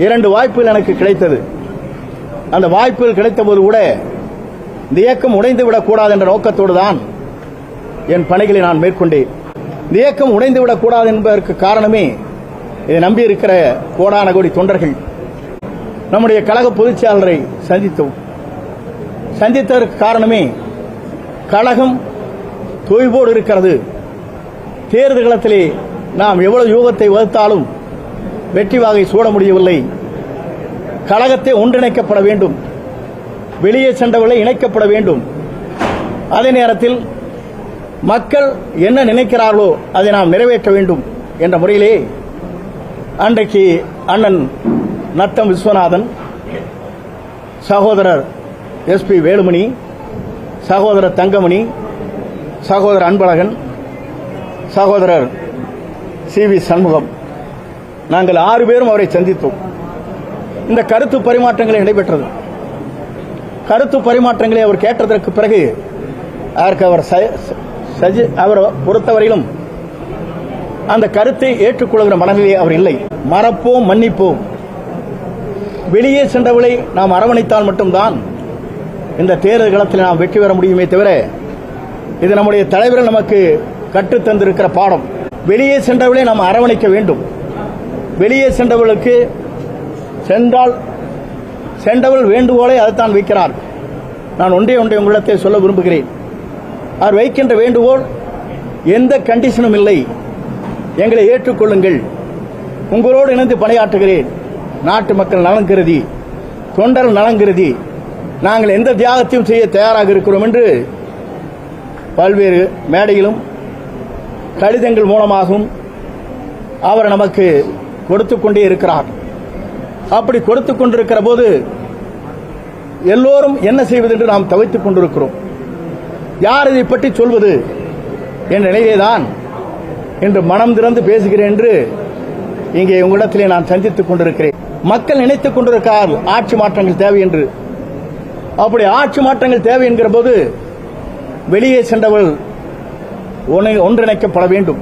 2 வாய்ப்புகள் எனக்கு கிடைத்தது. அந்த வாய்ப்புகள் கிடைத்தபோது கூட இந்த இயக்கம் உடைந்துவிடக் கூடாது என்ற நோக்கத்தோடு தான் என் பணிகளை நான் மேற்கொண்டேன். இந்த இயக்கம் உடைந்துவிடக் கூடாது என்பதற்கு காரணமே இதை நம்பியிருக்கிற கோடான கோடி தொண்டர்கள். நம்முடைய கழக பொதுச் செயலாளரை சந்தித்ததற்கு காரணமே கழகம் தொய்வோடு இருக்கிறது. தேர்தல் களத்திலே நாம் எவ்வளவு யூகத்தை வகுத்தாலும் வெற்றி வாகை சூட முடியவில்லை. கழகத்தை ஒன்றிணைக்கப்பட வேண்டும், வெளியே சென்றவர்களை இணைக்கப்பட வேண்டும். அதே நேரத்தில் மக்கள் என்ன நினைக்கிறார்களோ அதை நாம் நிறைவேற்ற வேண்டும் என்ற முறையிலே அன்றைக்கு அண்ணன் நத்தம் விஸ்வநாதன், சகோதரர் SP வேலுமணி, சகோதரர் தங்கமணி, சகோதரர் அன்பழகன், சகோதரர் CV சண்முகம், நாங்கள் 6 பேரும் அவரை சந்தித்தோம். இந்த கருத்து பரிமாற்றங்களை நடைபெற்றது. கருத்து பரிமாற்றங்களை அவர் கேட்டதற்கு பிறகு அவர் பொறுத்தவரையிலும் அந்த கருத்தை ஏற்றுக்கொள்கிற மனநிலையே அவர் இல்லை. மறப்போம், மன்னிப்போம், வெளியே சென்றவளை நாம் அரவணைத்தால் மட்டும்தான் இந்த தேர்தல் களத்தில் நாம் வெற்றி பெற முடியுமே தவிர, இது நம்முடைய தலைவர்கள் நமக்கு கற்றுத்தந்திருக்கிற பாடம். வெளியே சென்றவளை நாம் அரவணைக்க வேண்டும். வெளியே சென்றவர்களுக்கு சென்றவள் வேண்டுகோளை அதைத்தான் வைக்கிறார். நான் ஒன்றே உங்களிடத்தை சொல்ல விரும்புகிறேன். அவர் வைக்கின்ற வேண்டுகோள் எந்த கண்டிஷனும் இல்லை. எங்களை ஏற்றுக்கொள்ளுங்கள், உங்களோடு இணைந்து பணியாற்றுகிறேன், நாட்டு மக்கள் நலன் கருதி, தொண்டர்கள் நலன் கருதி நாங்கள் எந்த தியாகத்தையும் செய்ய தயாராக இருக்கிறோம் என்று பல்வேறு மேடையிலும் கடிதங்கள் மூலமாகவும் அவர் நமக்கு கொடுத்துக் கொண்டே இருக்கிறார். அப்படி கொடுத்துக் கொண்டிருக்கிற போது எல்லோரும் என்ன செய்வது என்று நாம் தவித்துக் கொண்டிருக்கிறோம். யார் இதை பற்றி சொல்வது என்ற நிலையிலேதான் இன்று மனம் திறந்து பேசுகிறேன் என்று இங்கே உங்களிடத்திலே நான் சந்தித்துக் கொண்டிருக்கிறேன். மக்கள் நினைத்துக் கொண்டிருக்கிறார்கள் ஆட்சி மாற்றங்கள் தேவை என்று. அப்படி ஆட்சி மாற்றங்கள் தேவை என்கிற போது வெளியே சென்றவர்கள் ஒன்றிணைக்கப்பட வேண்டும்.